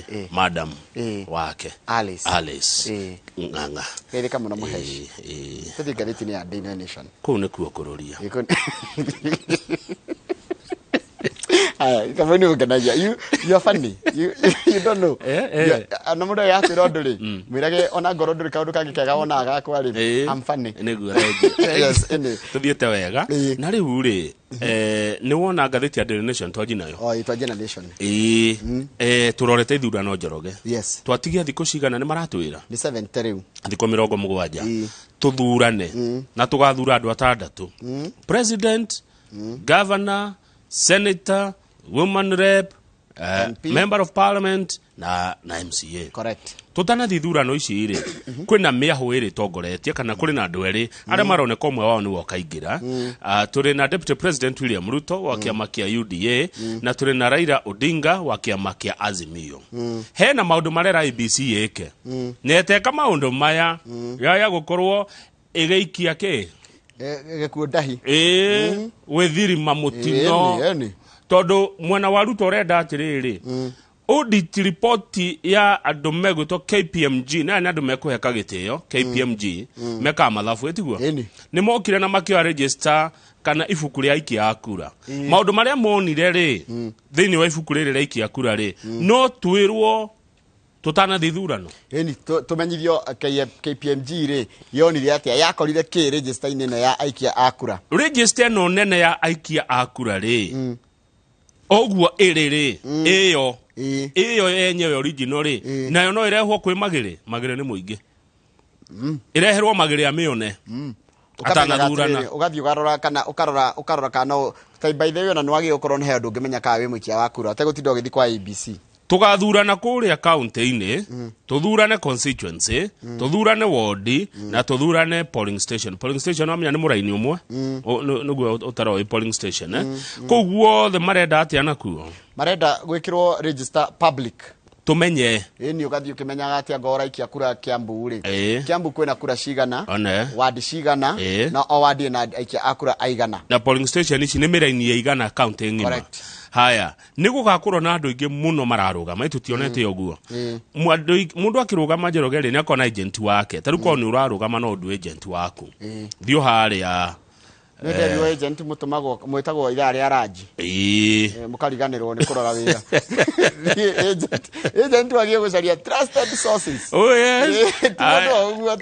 ri madam wake Alice nganga ere kama muheshi tete gatheti ni ya Daily Nation ku ne kuokururia Come on, you are funny. You don't know. No muda ya tiroduri. Mirage ona goroduri kaudu kagikega ona agakwari. I'm funny. Yes, tuthiete wega. Na riu ri ni wona gatheti ya Daily Nation twaji nayo. Oh, itwaji na Nation. Turorete ithurano njoroge. Yes. Twatigia thikũ cigana ni maratwira. Ni 7 riu. Thikũ 70. Tuthurane na tugathura andu atandatu. President, governor, senator, woman rep, member of parliament na MCA. Correct. Tutana thithurano ici iri kwina miahu iri tongoretie kana kuri na andu eri aria maroneka umwe wao ni wokaingira. Turi na deputy president William Ruto wa kiama kia UDA na turi na Raila Odinga wa kiama kia Azimio. Hena maundu marera IBC yeke neteka maundu maya ya gukorwo igeikia ke Gekudahi. Wethiri mamutino. Todo mwana wa Ruto renda atiriri. Audit report ya andu megwitwo KPMG na andu mekuheka gitio KPMG meka mathabu etiguo. Ni mokire na makio register kana ibuku ria iki ya kura. Maundu maria monire ri thiini wa ibuku ria iki ya kura ri no twirwo tutana thithurano. Tumenyithio KPMG ri yonire atia yakorire ki register inene ya aikia akura. Register no nene ya aikia akura ri. Oguo iriri iyo yenyewe original ri nayo no irehwo kwi magire ni muingi. Ireherwo magire amione. Atanathurana ugathi ugarora kana ukarora kana by the way na nwagi ukorwo he andu ngimenya ka wi muikia wa kura utegutinda ugithi kwa ABC. Tugathurana kuria county-ini, tuthurane constituency, tuthurane ward na tuthurane polling station. Polling station amenya ni muraini umwe. Nuguo utaro polling station Koguo the marenda atia nakuo. Marenda gwikirwo register public. Tumenye. Ni ugathi ukimenyaga atia ngora ikia kura Kiambu ri. Kiambu kwina kura cigana, ward cigana na o ward na ikia akura aigana. Na polling station ici ni miraini ya igana county ngima. Correct. Haya nigugakorwo na andu ingi muno mararugama itutionete uguo mundu akirugama njorogeri ni akona agent wake taruko ni urarugama no ndu agent waku thio haria Ndio agent mutumagwo mwitagwo ithari araji mukariganirwo ni kurora wira agent wagi gucaria trusted sources. Oh yes tuwa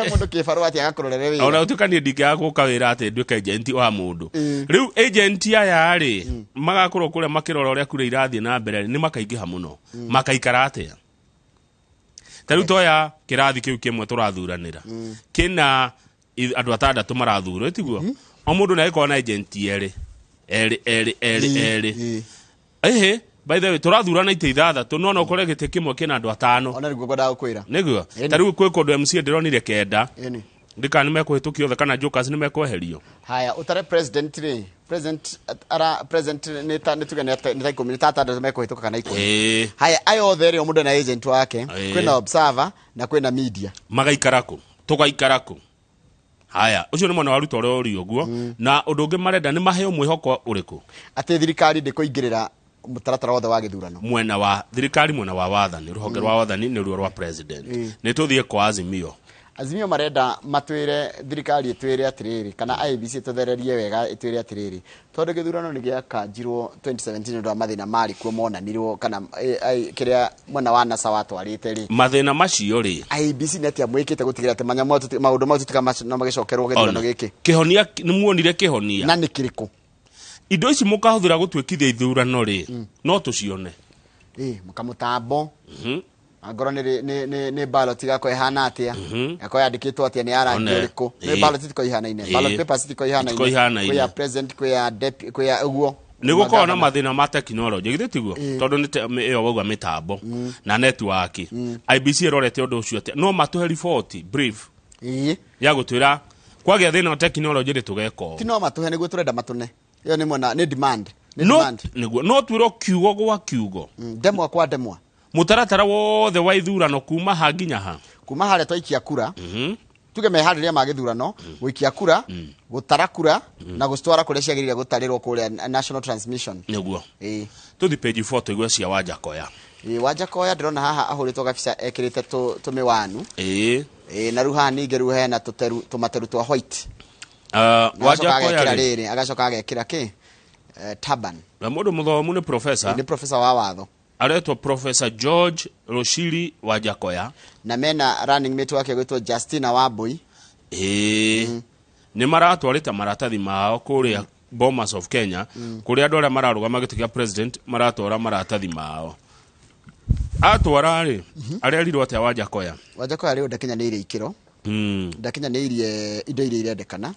mundu kifaru ati agakurorere wira ona utukanie ndinga guka wira ati nduka agent wa mundu riu agent aya ari magakorwo kure makirora uria kure irathie na mbere ni makaingiha muno makaikara atia taru toya kirathi kiu kimwe turathuranira kina andu atandatu marathuro etiguo o mundu na iko na agent eri by the way turathurana ite ithathatu no no kore gite kimwe kina andu atano ona niguo ngoda gukwira niguo taru kwiko ndu MC ndironire kenda ndika ni mekuhitukio the kana jokers ni mekweherio. Haya utare president ri president neta nitugane neta community ndio mekuhituka kana iko haya ayo there mundu na agent wake kwina observer na kwina media magaikarako tugaikarako. Haya ucio ni mwana wa Ruto uri uguo na undu ungi marenda ni maheo mwihoko uriku ati thirikari ndikuingirira mutaratara wothe wa githurano mwena wa thirikari mwena wa wathani ruhonge rwa wathani ni ruo rwa president ni tuthie kwa Azimio marenda matwire thirikari itwire atiriri kana IBC tuthererie wega itwire atiriri tondu githurano ni gia kanjirwo 2017 ndo mathina mari kuo monanirwo kana kiria mwana wa NASA watwarite ri mathina macio ri IBC neti amwikite gutigira ati manyamo maundu mau tutika no magicokerwo githurano giki kihonia ni muonire kihonia na ni kiriku indo ici mukahuthira gutwikithia ithurano ri no tucione mukamutambo agora ni ballot gako ihana atia yako yandikitwo atia ni arangi uriku ni ballot tiko ihana ine ballot papers tiko ihana ine kwa president kwa deputy kwa uguo nigukorwo na mathina ma technology githitiguo tondu ni iyo wauga mitambo na network IBC rorete undu ucio atia no matuhe report brief ya gutwira kwagia thina technology ri tugeko ti no matuhe niguo turenda matune iyo ni mona ni demand niguo no twiro kiugo gwa kiugo demwa kwa demwa mutaratara wothe wa ithurano kuma ha nginya ha kuma hale twaikia kura tuge mehariria magithurano guikia kura gutara kura na gustwara kure ciagirire gutarirwo kure national transmission niguo tuthi page 4 igwe cia Wanjakoya Wanjakoya ndirona haha ahuritwo gabica ekirite tumiwanu na ruha ninge ruhe na tumateru twa white Wanjakoya riri agacoka agekira ki turban na mundu muthomu ni professor wa watho aretwo Professor George Roshiri Wanjakoya na mena running mate wake gwitwo Justina Wambui ni maratwarite maratathi mao kuria Bomas of Kenya kuria andu aria mararugama gitu kia president maratwara maratathi mao atwara ri aria rirwo atia Wanjakoya ri ndakinyaniire ikiro ndakinyaniire indo iria irendekana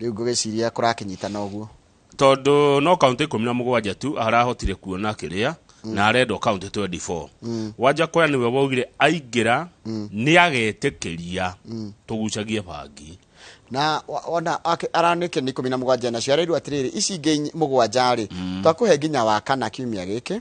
riu ngugiciria kurakinyitana uguo tondu no county 17 tu arahotire kuona kiria na arendo county 24 Wanjakoya niwe waugire aingira ni agetikiria tugucagie bangi na ona aranike ni 17 na ciareirwo atiriri ici ngi mugwanja ri twakuhe nginya wa kana kiumia giki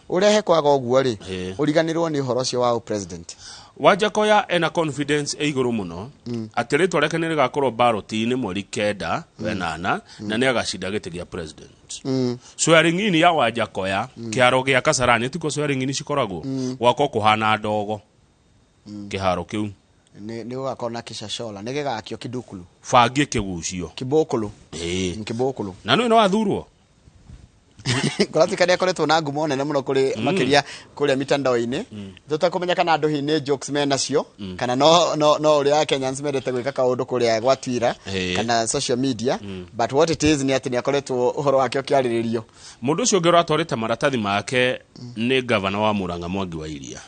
urehe kwaga uguo ri uriganirwo ni uhoro cio wa president Wanjakoya ena confidence eiguru muno atiritwo reke ni rigakorwo ballot-ini mweri 9 wenana na ni agacinda giti gia president swearing in ya Wanjakoya kiaro gia Kasarani tiko swearing in cikoragwo gwako kuhana ndogo kiharo kiu ni ugakona kishashola ni gigakio kidukulu fangie kigucio kibokulu kibokulu na no wathurwo kuratikania koretwo na ngumo nene muno kuri makiria kuri mitandao-ini tutakumenya kana andu hine jokes mena cio kana no uri Kenyans mendete gwika kaundu kuri gwa Twitter kana social media but what it is ni ati ni akoretwo uhoro wake ukiariririo mundu ucio ngero atwarite maratathi make ni governor wa Murang'a Mwangi wa Iria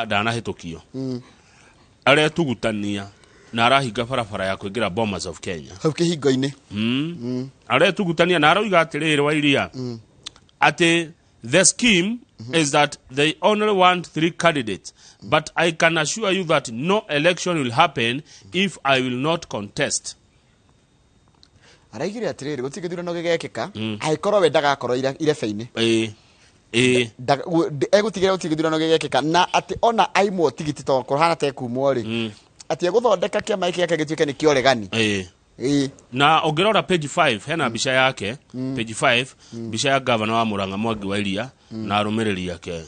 dana hitukio are tugutania na arahinga barabara ya kuingira Bomas of Kenya hau kihingo-ini are tugutania na aroiga atiriri wa Iria ati the scheme is that they only want 3 candidates but I can assure you that no election will happen if I will not contest araigire atiriri gutigithurano gigekika aikorwo we ndagakorwo irebe-ini egutigira utigithurano gigekika na ati ona aimwo tigiti to kuhana te kumwo ri ati eguthondeka kiama iki yake gituike ni kioregani na ongerora page 5 hena bica yake page 5 bica ya governor wa Murang'a Mwangi wa Iria na arumiriri yake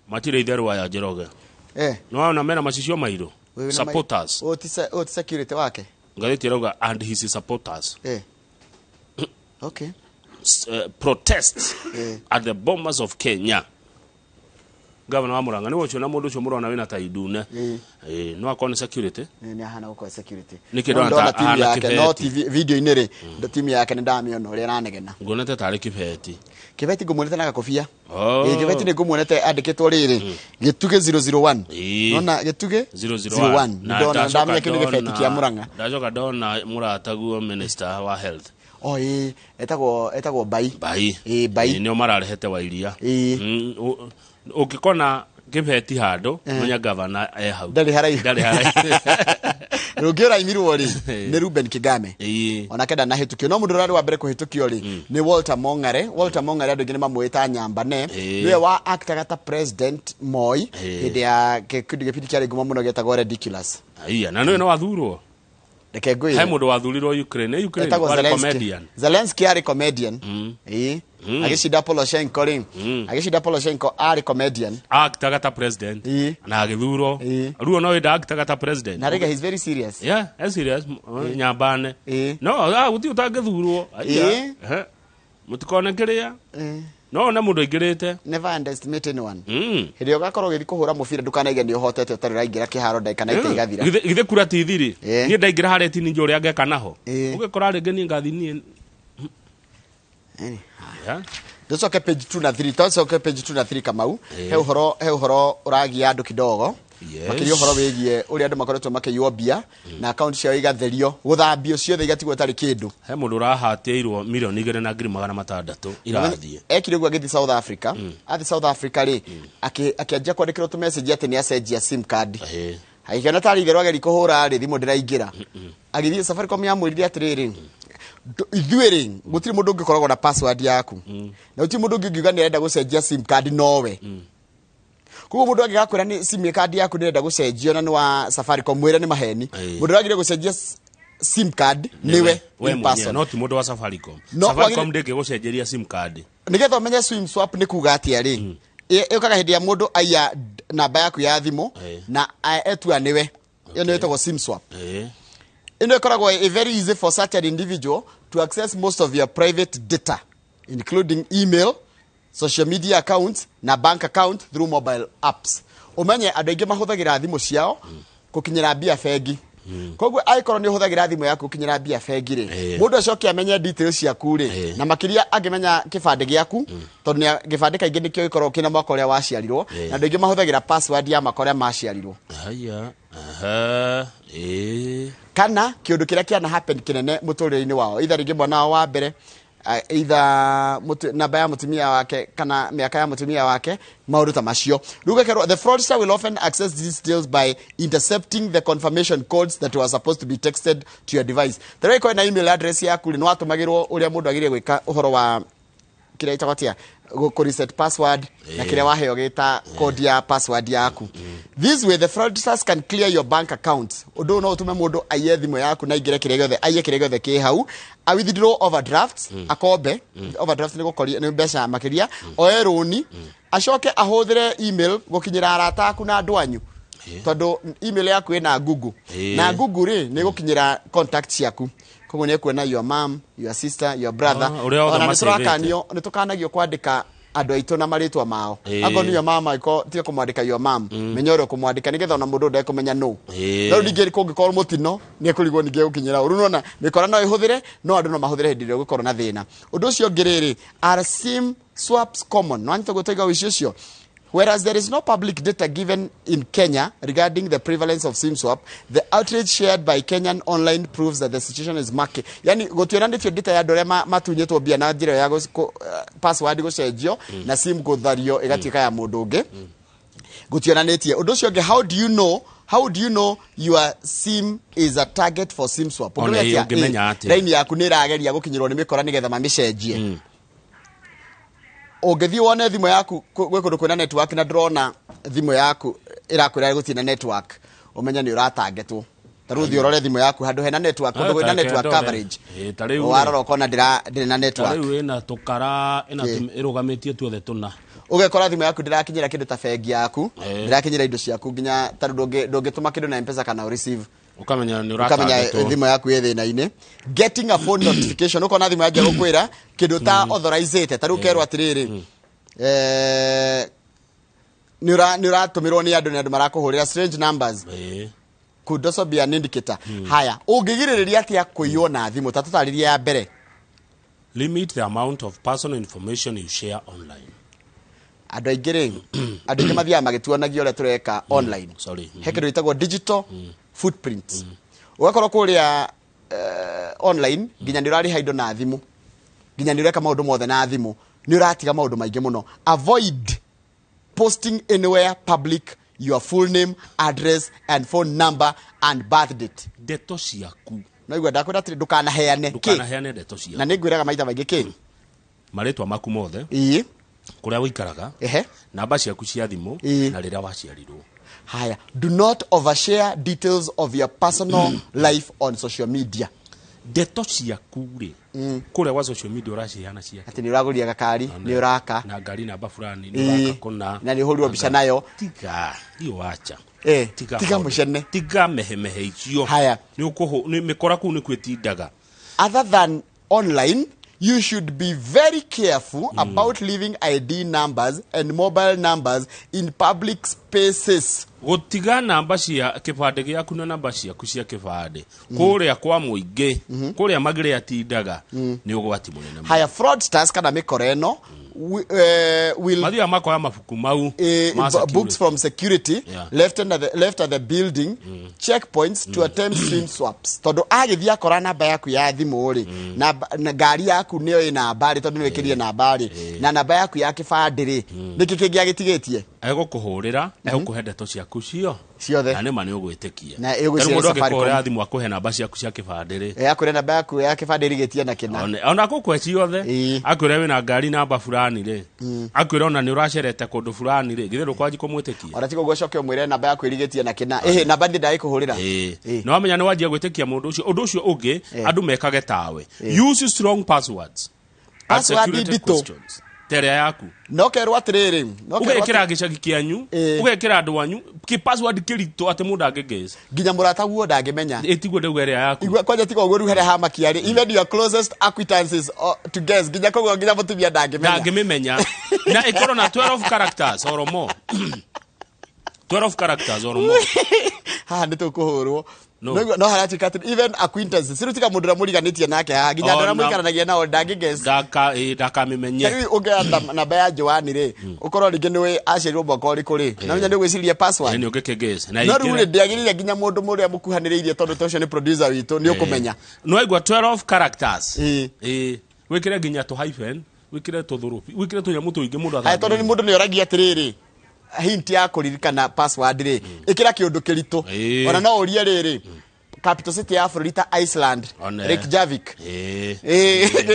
matire itheru wa Njoroge no ona mena macicio mairu supporters oti security wake ngathiti irauga and his supporters okay protest at the Bomas of Kenya governor wa Murang'a ni wocho na mundu ucio murona wina taidune no akone security ni ahana uko security nikidona team yake no video inere team yake ni ndamiona uri ranegena ngonete tari kibeti ngumuonete na gakofia kibeti ni ngumuonete andikitwo riri gituge 001 nona gituge 001 ndona ndamya kini kibeti kia Murang'a ndacoka ndona murataguo minister wa health etagwo bai ni mararehete wa Iria ukikona kibeti hando menya governor hau ndari harai rugira imirwo ri ni Ruben Kigame ona kenda na hitukio no mundu rari wa mbere kuhitukio ri ni Walter Mong'are andu ngine mamwita nyambane niwe wa actor ta president Moi hinde ya kipindi kia ngumo muno getagwo ridiculous na no wathurwo reke ngui he mundu wathurirwo Ukraine wa comedian Zelensky ari comedian agishinda Poroshenko ari comedian actor ta president na agithurwo ruo no wenda actor ta president na rega he's very serious he's serious nyambane no guti utangithurwo mutikone kiria no na mundu ingirite never underestimate anyone hindi ugakorwo githi kuhura mubira ndukanaige ni uhotete utari raingira kiharo ndaika na ikaithira githe kura tithiri ni ndaingira hareti ni njuri angeka naho ugikora ringi ni ngathi ni Dosoke page 2 na 3 tosoke page 2 na 3 kamau he uhoro uragia andu kidogo makirio uhoro wigie uri andu makoretwo makiywo bia na account cio igatherio guthambio ciothe igatigwo tari kindu he mundu urahatiirwo milioni 2,600 irathie ekire gwa githi South Africa athi South Africa ri akianjia kwandikirwo tu message ati ni acenjia sim card haikana tari igerwa geri kuhura ri thimu ndiraingira agithie Safaricom ya mwirire atiriri ithuiri gutiri mundu ngikoragwo na password yaku na uti mundu ngiuga ni renda gucenjia sim card nowe kuko mundu angigakwira ni sim card yaku ni renda gucenjio na ni wa Safaricom mwire ni maheni mundu agire gucenjia sim card niwe in person not mundu wa Safaricom ndike gucenjeria sim card nigetha umenye swim swap ni kuga ati ari yokaga hindi ya mundu aya namba yaku ya thimu na etua niwe yo nĩ wĩtagwo sim swap ino ikoragwo very easy for such an individual to access most of your private data including email, social media accounts na bank account through mobile apps. Umenye andũ aingĩ mahũthagĩra thimũ ciao gũkinyĩra mbia bengi. Koguo aikorwo nĩ ũhũthagĩra thimũ yaku gũkinyĩra mbia bengi rĩ, mũndũ acoke amenye details ciaku rĩ, na makĩria angĩmenya kĩbandĩ gĩaku, tondũ kĩbandĩ kaingĩ nĩkĩo gĩkoragwo kĩna mwaka ũrĩa waciarirwo, na andũ aingĩ mahũthagĩra password ya mwaka ũrĩa maciarirwo. Kana kĩũndũ kĩrĩa kĩana happen kĩnene mũtũrĩre-inĩ wao, either rĩngĩ mwana wao wa mbere, either namba ya mutumia wake kana miaka ya mutumia wake, maundu ta macio. The fraudster will often access these details by intercepting the confirmation codes that were supposed to be texted to your device. Tara iko na email address yaku ni watumagirwo uria mundu agire gwika uhoro wa kira itagotia go reset password na kira waheo gita code ya password yaku. This way the fraudsters can clear your bank account. Undu no utume mundu aye thimu yaku na igire kire gothe aye kire gothe ki hau a withdraw overdrafts akombe overdraft ni gukori ni mbeca makiria oe roni acoke ahuthire email gukinyira arata aku na ndwanyu tondu email yaku ina Google na Google ri ni gukinyira contacts yaku koguo ni kuona your mom, your sister, your brother ona niturakanio nitukanagio kwandika andu aitu na maritwa mao ago niyo mama iko tiga kumwandika your mom menyoro kumwandika nigetha ona mundu ndeko menya no no ningeri kungikorwo mutino ni kurigwo ninge gukinyira urunona mikora no ihuthire no andu no mahuthire hindi rio gukorwo na thina undu ucio ngiriri are sim swaps common no anto gutaiga wicio. Whereas there is no public data given in Kenya regarding the prevalence of SIM swap, the outrage shared by Kenyan online proves that the situation is murky. Yani gotwenanitio data ya dore matunyetwo bia na njira ya password gucenjio na SIM guthario igatuika ya mundu ungi gotwenanitie undu ucio nge how do you know your SIM is a target for SIM swap? Line yaku ni rageria gukinyirwo ni mikora nigetha mamicenjie Ogethi wone thimu yaku gwe kundu kwina network na drona thimu yaku irakwira gutina network umenya ni uratargetwo taruthi urore thimu yaku handu hena network kundu kwina network coverage warora kona ndiri na network riu ina tukara ina irugamitie tuothe tuna ugekora thimu yaku ndirakinyira kindu ta bengi yaku ndirakinyira indo ciaku nginya taru ndungituma kindu na M-Pesa kana receive ukamenya ni uratargetwo thimu yaku yethi na ine getting a phone notification ukona thimu yaku gukwira kindu ta authorized taru kerwa atiriri ni uratumirwo ni andu marakuhurira strange numbers could also be an indicator. Haya ungigiriria atia kuiyo na thimu tatutariria ya mbere limit the amount of personal information you share online. Andu aingĩ mathia magĩtuanagia ũrĩa tureka online hekindu itagwo digital footprints ugakorwo kuria online nginya ni urari haindo na thimu nginya ni ureka maundu mothe na thimu ni uratiga maundu maingi muno. Avoid posting anywhere public your full name, address and phone number and birth date. Deto ciaku no igwa ndakwira atiri ndukanaheane deto ciaku na ningwiraga maita maingi ki maritwa maku mothe kuria wikaraga namba ciaku cia thimu na riria waciarirwo. Haya do not overshare details of your personal life on social media. Deto ciaku ri kuria wa social media uraciana ciaku ati ni uraguria gakari ni uraka na ngari namba fulani ni uraka kuna na ni hurwo bica nayo tiga hiyo acha tiga mucene tiga mehemehe icio. Haya ni mikora ku ni kwetindaga. Other than online, you should be very careful about leaving ID numbers and mobile numbers in public spaces. Gutiga namba cia kibande giaku na namba ciaku cia kibande kuria kwa muingi kuria magire atindaga ni ugwati munene. Haya fraudsters kana mikoreno will mathia makoya mabuku mau books from security left at the building checkpoints to attempt SIM swaps. Tondu agithia kora namba yaku ya thimu ri na ngari yaku niyo ina bari tondu niwekirie na bari na namba yaku ya kibande ri niki kingi agitigetie egukuhurira egukuhe ndeto ciaku ciothe na nima ni ugwitikia na egwiciria Safaricom thimu akuhe namba ciaku cia kibande ri akure namba yaku ya kibande rigetia na kina ona gukwe ciothe akwire wina ngari namba fulani ri akwire ona ni uracerete kundu fulani ri githiru kwaji kumwitikia ona tiko gwecoke mwire namba yaku irigetia na kina namba ndi ndai kuhurira no amenya ni wajia gwitikia mundu ucio ungi andu mekage tawe use strong passwords and security questions. tere yaku no kerwo atiriri ugekira gicagi kianyu ugekira andu wanyu ki password kirito ate mundu angegeza ginya murata guo ndangimenya etiguo ndauga ria yaku igwa kwanja tiga ugo ruhere hama kiari even your closest acquaintances to guess ginya kogo ginya mutumia ndangimenya na ikoro na 12 characters or more 12 characters or more ha nitukuhurwo no harati kat even acquaintances sirutika mundu ramuriganitie nake ha ginya ndara muikaranagia nao ndangigess daka mimenya ugenda na baya Joani ri ukorwo ringi niwe acirirwo mwaka uri kuri na nya ndigwiciria password ni ugekegess na no rure ndiagirire ginya mundu muria mukuhaniriirie tondu tocio ni producer witu ni ukumenya no igwa 12 characters wikire ginya to hyphen wikire to thurupi wikire to nyamu tuingi mundu atha tondu ni mundu ni oragia atiriri hint ya kuririkana password ri ikira kiundu kiritu ona no urie riri capital city ya Florida Iceland Reykjavik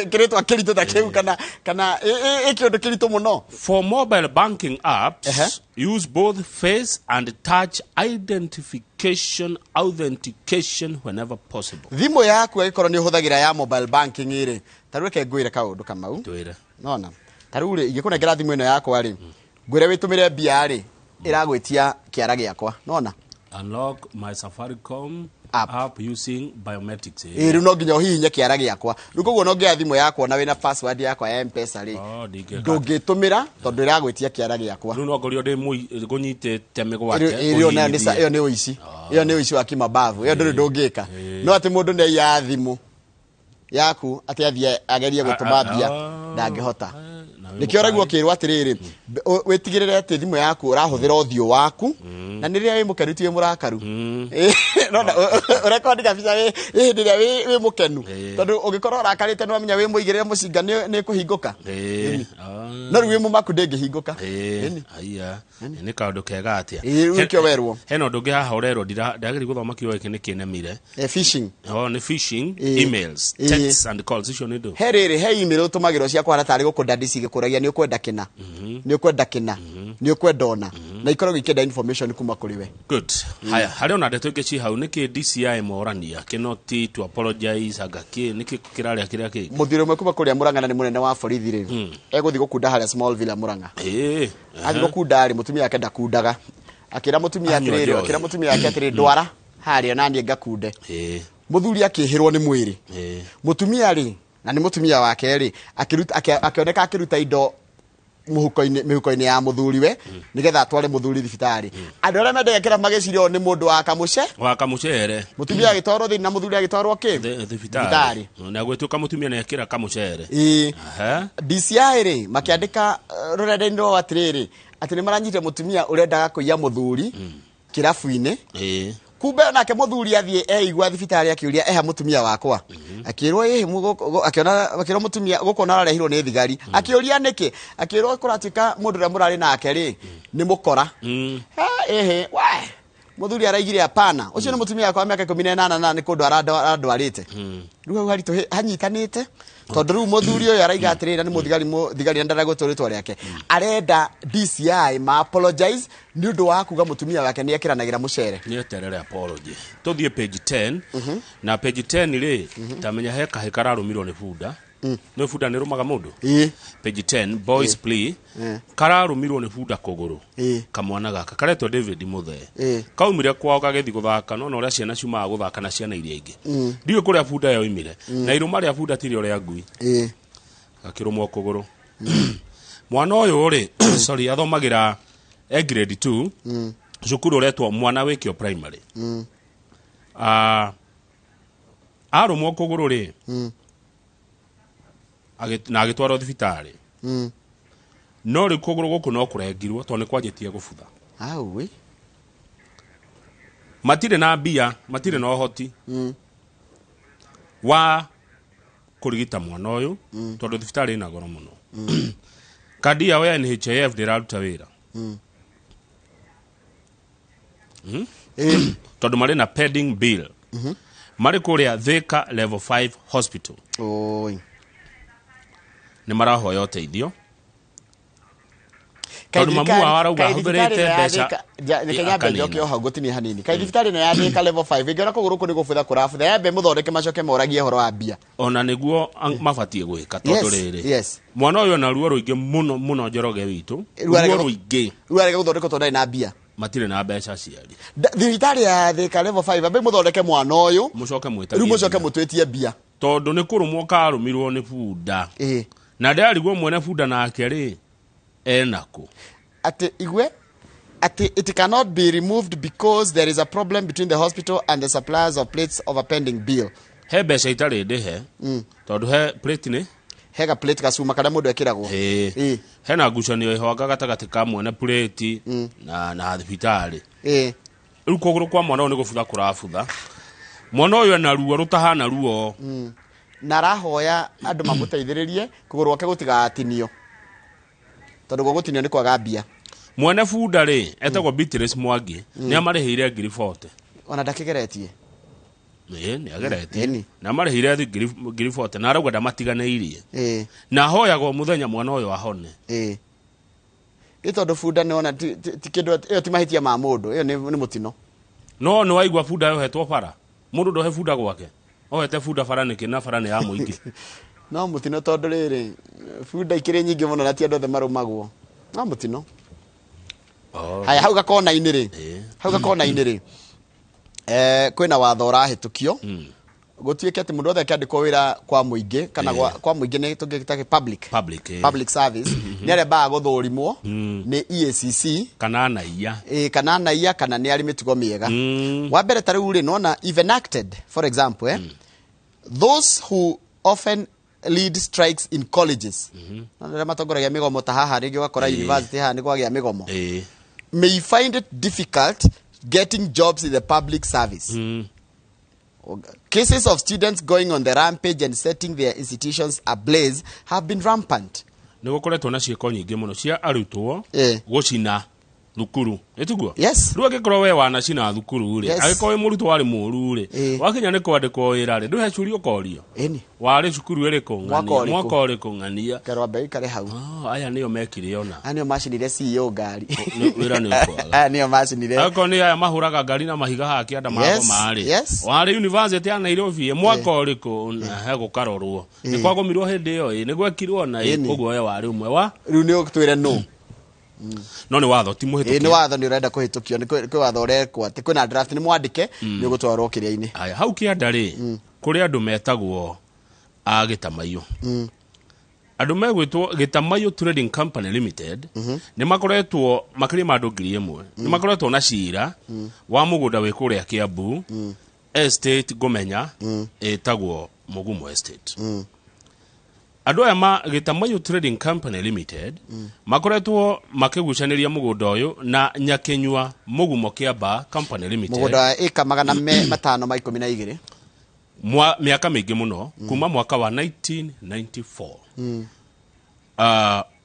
kiritwa kiritu ta kiu kana kiundu kiritu muno. For mobile banking apps use both face and touch identification authentication whenever possible. Thimu yaku ikorwo ni huthagira ya mobile banking ri tarweke ngwire kaundu kamau twire nona tarure igikunengera thimu ino yakwa ri ngwire witumire bia ri iragwitia kiara giakwa nona unlock my Safaricom app using biometrics ri no nginya hihinya kiara giakwa rukoguo no ngia thimu yakwa na wina password yakwa ya M-Pesa ri ndungitumira tondu iragwitia kiara giakwa no ngorio ndi gunyitete migwate iyo ni uici iyo ni uici wa kimabavu iyo nduri ndungika no ati mundu ne ya thimu yaku ati athie agerie gutuma bia ndangihota nikio raguo kirwa atiriri witigirire ati thimu yaku urahuthira uthio waku na niria wi mukenu ti murakaru no record kabisa we ndiria wi mukenu tondu ugikorwo urakarite no menya wi muigirire mucinga ni kuhinguka no ri wi mumaku ndingihinguka aya ni kaundu kega atia nikio werwo heno ndungi haha urerwo ndagiri guthoma kiyo iki ni kinemire phishing ni phishing emails texts and calls icio ni ndu herere he email utumagirwo cia kwara tari gukundandisi gikuragia ni ukwenda kina ni ukwenda kina ni ukwenda ona na ikorwo gikenda information kuma kuri we good haya hari ona ndeto ingi ci hau niki DCI morania kinoti to apologize agaki niki kiraria kiria ki muthiro mwe kuma kuri Murang'a ni munene wa borithi ri eguthi gukunda haria Smallville Murang'a athi gukunda ari mutumia akenda kundaga akira mutumia atiriri akira mutumia yake atiriri ndwara haria nani ngakunde muthuri akihirwo ni mwiri mutumia ri na ni mutumia wake ri akioneka akiruta indo mihuko-ini ya muthuriwe nigetha atware muthuri thibitari andu aria mendekera magicirio ni mundu wa kamucere mutumia agitwarwo thini na muthuri agitwarwo ki thibitari na gwituka mutumia na ekira kamucere DCI ri makiandika rurenda-ini rwa atiriri ati ni maranyite mutumia urendaga kuiya muthuri kirabu-ini kumbe nake muthuri athie eigwa thibitari akiuria eha mutumia wakwa akirwo akirwo mutumia gukona arehirwo ni thigari akiuria niki akirwo kuratika mundu ria murari nake ri ni mukora wa muthuri araigire apana ucio ni mutumia wakwa miaka 18 na ni kundu aradwarite riu haritu hanyitanite tondu riu muthuri uyu araiga atirira ni muthigari ndara guturitwa riake arenda DCI ma apologize ni undu wa kuga mutumia wake ni ekiranagira mucere ni eterere apology tuthie page 10 na page 10 ri tamenya heka hekararumirwo ni bunda no bunda ni rumaga mundu page 10 boys plea kararumirwo ni bunda kuguru kamwana gaka karetwo David Muthe kaumire kwao kagethi guthaka no uria ciana ciumaga guthaka na ciana iria ingi ndiwe kuria bunda yo imire na iruma ria bunda tiri uria ngui gakirumwo kuguru mwana uyu ri sorry athomagira grade 2 cukuru uretwo mwana wikio primary arumwo kuguru ri na agitwarwo thibitari no ri kuguru guku no kurengirwo to ni kwanjitie gubutha aui matire na bia matire na hoti wa kurigita mwana uyu tondu thibitari ina goro muno kadi ya we NHIF ndiraruta wira tondu mari na pending bill mari kuria Thika level 5 hospital oi ni marahoya uteithio tondu mamu wao arauga hubirite mbeca ni Kenya njoke o hau gutinia hanini kai thibitari no yandika level 5 ingiona kuguru kuni gubutha kurabutha yambe muthondeke macoke moragie horo wa mbia ona niguo mabatie gwika tondu riri mwana uyu na ruo ruingi muno njoroge witu ruo ruingi ruarege guthondeka tondu na mbia matire na mbeca ciari thibitari ya thika level 5 ambe muthondeke mwana uyu mucoke mwitagie mucoke mutwetie mbia tondu ni kurumwo karumirwo ni bunda na ndariguo mwene bunda nake ri enako ati igwe ati it cannot be removed because there is a problem between the hospital and the suppliers of plates of a pending bill. He mbeca itari ndihe tondu he plate ni hega plate kasuma kada mundu ekiragwo hena ngucanio ihoanga gatagati ka mwene plate na thibitari riu kuguru kwa mwana ni gubutha kurabutha mwana uyu na ruo rutahana ruo na rahoya andu mamuteithiririe kuguru wake gutigatinio tondu gugutinio ni kwaga mbia mwene bunda ri etagwo Beatrice Mwangi ni amarihire 40 ona ndakigeretie ni ageretie na amarihire 40 na arauga ndamatiganeirie na hoyagwo muthenya mwana uyu ahone tondu bunda ni ona ti kindu iyo ti mahitia ma mundu iyo ni mutino no ni waigwa bunda yo hetwo bara mundu ndo he bunda gwake ohete bunda bara niki na bara ni ya muingi no mutino tondu riri bunda ikiri nyingi muno na ti andu othe marumagwo no mutino haya hau gakona-ini ri hau gakona-ini ri kwina watho urahitukio gutuike ati mundu othe kiandikwo wira kwa muingi kana kwa muingi ni tungikita public service ni arembaga guthurimwo ni EACC kana naia kana ni ari mitugo miega wa mbere tariu ri nona if enacted for example those who often lead strikes in colleges na matongoragia migomo ta haha ringi wakora university haha ni kwagia migomo may find it difficult getting jobs in the public service. Cases of students going on the rampage and setting their institutions ablaze have been rampant. Nigukoretwo na ciiko nyingi muno cia arutwo gucina thukuru etiguo riu agikorwo we wana cina thukuru ri agikorwo murutwo wari muru ri wakinya ni kwandikwo wira ri nduhe curio korio wari cukuru iriku mwaka uriku ng'ania karwa bei kare hau aya niyo mekire ona anio macinire CEO ngari wira ni ukwaga anio macinire ako ni aya mahuraga ngari na mahiga haki anda mago mari wari university ya Nairobi mwaka uriku he gukarorwo ni kwagomirwo hindi iyo ni gwekirwo na uguo we wari umwe wa riu ni utwire no no ni watho ti muhitukio ni watho ni urenda kuhitukio ni kwi watho urekwo ati kwina draft ni mwandike ni gutwarwo kiria-ini aya hau kianda ri kuri andu metagwo agitamayo andu megwitwo Gitamayo Trading Company Limited ni makoretwo makiri ma 1,000 ni makoretwo na cira wa mugunda wi kuria Kiambu estate Gomenya etagwo Mugumo Estate andu aya Gitamayo Trading Company Limited makoretwo makigucaniria mugunda uyu na Nyakenyua Mugumo Kiamba Company Limited mugunda eka 512 miaka mingi muno kuma mwaka wa 1994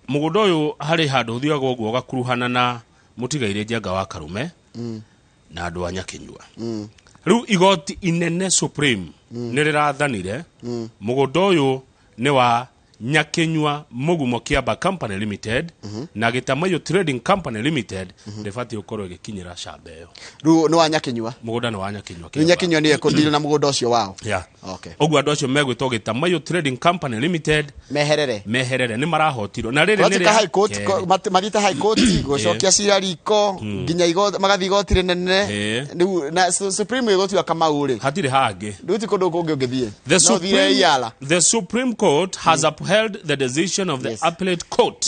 mugunda uyu hari handu huthiagwo guo gakuruhana na mutigaire Njenga wa Karume na andu a Nyakenyua riu igoti inene Supreme nirirathanire mugunda uyu ni wa Nyakenyua Mugumo Kiamba Company Limited na Gitamayo Trading Company Limited ndefati ukorwo igikinyira shamba iyo ru no Nyakenyua mugunda ni wa Nyakenyua Nyakenyua ni ekudil na mugunda ucio wao okay ogu andu acio megwitwo Gitamayo Trading Company Limited meherere ni marahotirwo na riri ni high court mathita high court gucokia cira riko nginya igoti magathi igoti rinene na Supreme igoti wa Kamau hatire hangi nduti kundu kungi ungithie the Supreme Court has upheld the decision of the appellate court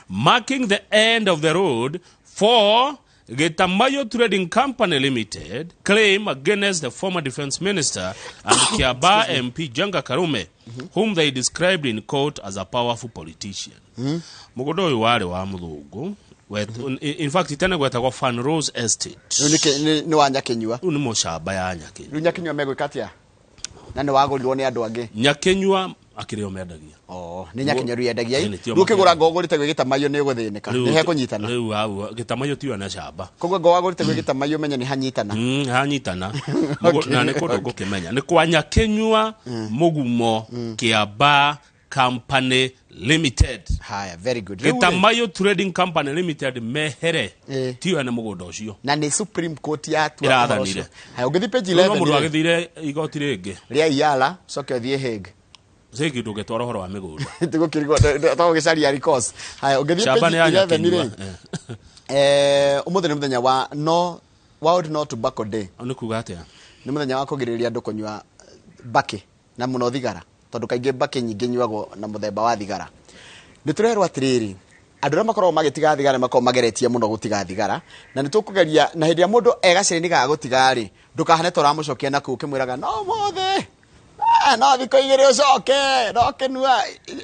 marking the end of the road for Gitamayo Trading Company Limited claim against the former defense minister and Kiamba MP Njenga Karume whom they described in court as a powerful politician. Mugunda uyu wari wa muthungu in fact itene gwetagwo Fan Rose Estate ni wa Nyakenyua ni mucamba ya Nyakenyua Nyakenyua megwikatia na ni wagurirwo ni andu angi Nyakenyua akirio mendagia ni Nyakenyua yendagia ukigura ngogorite gwe Gitamayo ni guthinika ni he kunyitana riu au Gitamayo tiwa na camba kogwo ngogorite gwe Gitamayo menya ni hanyitana hanyitana na ni kundu ngukimenya ni kwa Nyakenyua Mugumo Kiamba Company Limited. Haya, very good. Gitamayo Trading Company Limited mehere. Tiyo ene mugondo ucio. Na ni Supreme Court ya tu irathanire. Haya, ugithi page 11. Mundu agithire igoti ringi. Ria Yala, soke othie Hague. Zeki ndũgetwara ũhoro wa mĩgũnda. Tugukirigwo twagicaria recourse. Haya, ugithi page 11 umuthi ni muthenya wa World No Tobacco Day. Ni kuga atia? Ni muthenya wa kugiriria andu kunywa baki na muno thigara. Tondu kaingi baki nyingi nyuagwo na muthemba wa thigara. Niturerwo atiriri andu makorwo magitiga thigara makorwo mageretie muno gutiga thigara na nitukugeria na hindi ya mundu egaciri ga gutiga ri ndukahane tora mucokia na ku kimwiraga no mothe no thiko igire ucoke no kenua.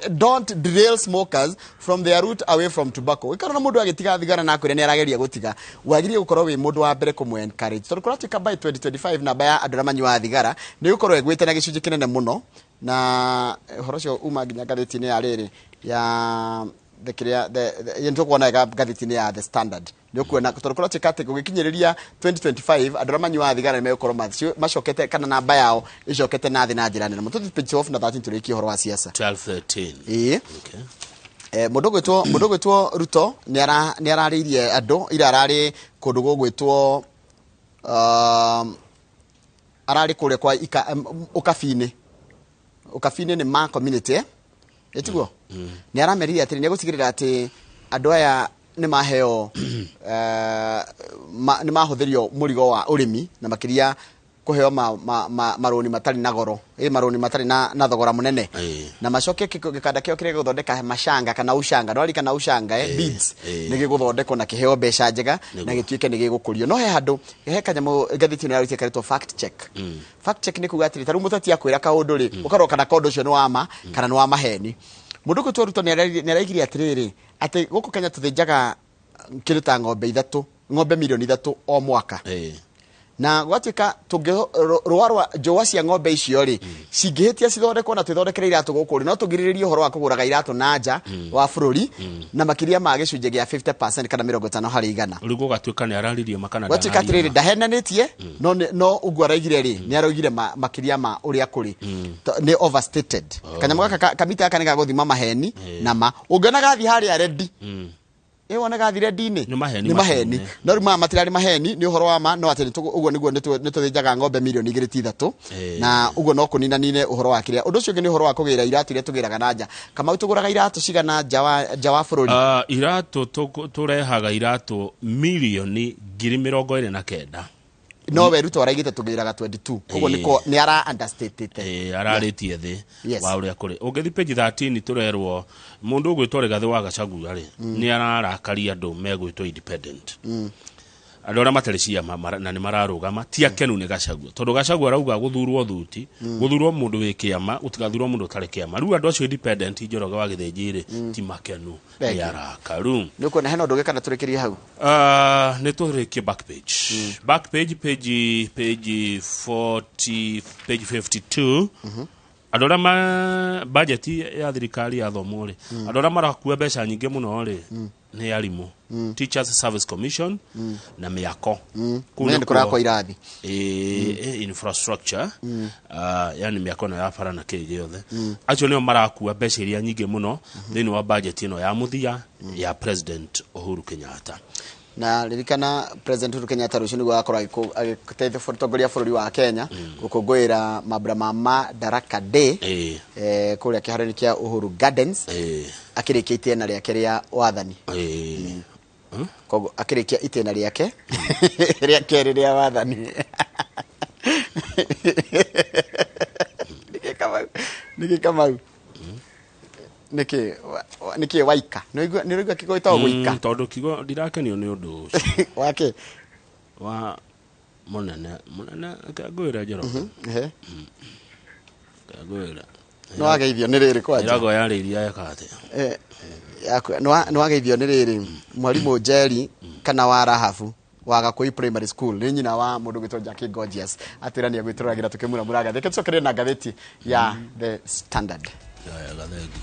Don't derail smokers from their route away from tobacco. Ikara na mundu agitiga thigara na kwire ni arageria gutiga wagirie gukorwo wi mundu wa mbere kumu encourage tondu kuratuika by 2025 na baya andu manyua thigara ni gukorwo egwite na gicunji kinene muno na horo cio uma nginya ngathiti-ini ya riri ya yento kuona ngathiti-ini ya The Standard ni kuona tondu kuratuika ati gugikinyiriria 2025 andu manyua thigara ni megukorwo macokete kana namba yao icokete na thi na njira nene mutu page 12 na 13 turiki horo wa siasa 12-13. Okay. Mundu gwitwo Ruto ni araririe andu ira arari kundu gugwitwo arari kure kwa ukafine ni ma community etiguo ni aramerire ati ni gutigirira ati andu aya ni maheo ni mahuthirio murigo wa urimi na makiria kuheo maroni matari na goro maroni matari na thogora munene na macoke gikanda kio kire guthondeka mashanga kana ushanga no kana ushanga beads ni giguthondekwo na kiheo mbeca njega na gituike ni gigukurio no he handu he kanyamu ngathiti ni arutie karitwo fact check ni kuga atiri taru mutati akwira kaundu ri ukarwo kana kaundu cio ni wama kana ni wa maheni mundu gutwo Ruto ni araigiria atiriri ati guku Kenya tuthinjaga kiruta ng'ombe 3 milioni 3 o mwaka na gwatuika tungirwarwa njowa cia ng'ombe icio ri cingihitia cithondekwo na twithondekere iratu guku ri no tugiriririe uhoro wa kuguraga iratu na nja wa bururi na makiria ma gicunje gia 50% kana 50 hari 100 urigo gatuika ni araririo makana gwatuika atiriri ndahenanitie no ugu araigire ri ni araugire makiria ma uria kuri ni overstated kanyamu gaka kamita aka ni gaguthima maheni na ma ungiona gathi hari aredi wona gathire dini ni maheni no rima matirari maheni ni uhoro wa ma no ati uguo niguo nituthinjaga ng'ombe milioni 2-3 na uguo no kunina nine uhoro wa kiria undu ucio ni uhoro wa kugira iratu iria tugiraga nanja kama tuguraga iratu cigana nja wa bururi iratu turehaga iratu milioni 29 no we Ruto araigite tugiraga 22 uguo niko ni ara understated araritie thi wa uria kuri ungithi page 13 turerwo mundu ugwitwo Rigathi wa Gachagua ri ni ararakaria andu megwitwo independent andu aria matari ciama na ni mararugama ti akenu ni Gachagua tondu Gachagua arauga guthurwo thuti guthurwo mundu wi kiama utigathurwo mundu utari kiama riu andu acio independent Njoroge wa Githinjiri ti makenu ya rakaru ni uko na heno nduge kana turikirie hau ni turikie back page page 40 page 52 andu aria budget ya thirikari ya thomo ri andu aria marakua mbeca nyingi muno ri ni arimu Teachers Service Commission na miako kuna kwa irathi infrastructure yani miako na yafara na kege yothe acio nio marakua mbeca iria nyingi muno thini wa budget ino ya muthia ya President Uhuru Kenyatta na lirikana President Uhuru Kenyatta rucio ni gwakorwo agiteithia fotogoria bururi wa Kenya gukungwira mabura ma Madaraka Day kuria kiharani kia Uhuru Gardens akirikia itena riake ria wathani kogo akirikia itena riake ria wathani niki kama niki waika nirigwa kigo itawo guika tondu kigo ndirakenio ni undu wake wa munene kagwira Njoroge kagwira no ageithio ni riri kwanja irago yariria yakate no ageithio ni riri mwalimu Njeri kana wa Rahafu waga koi primary school ni nyina wa mundu gwitwo Jackie Gorgeous atirani agwituragira tukimura gatheke tucokere na gatheti ya The Standard ya gatheti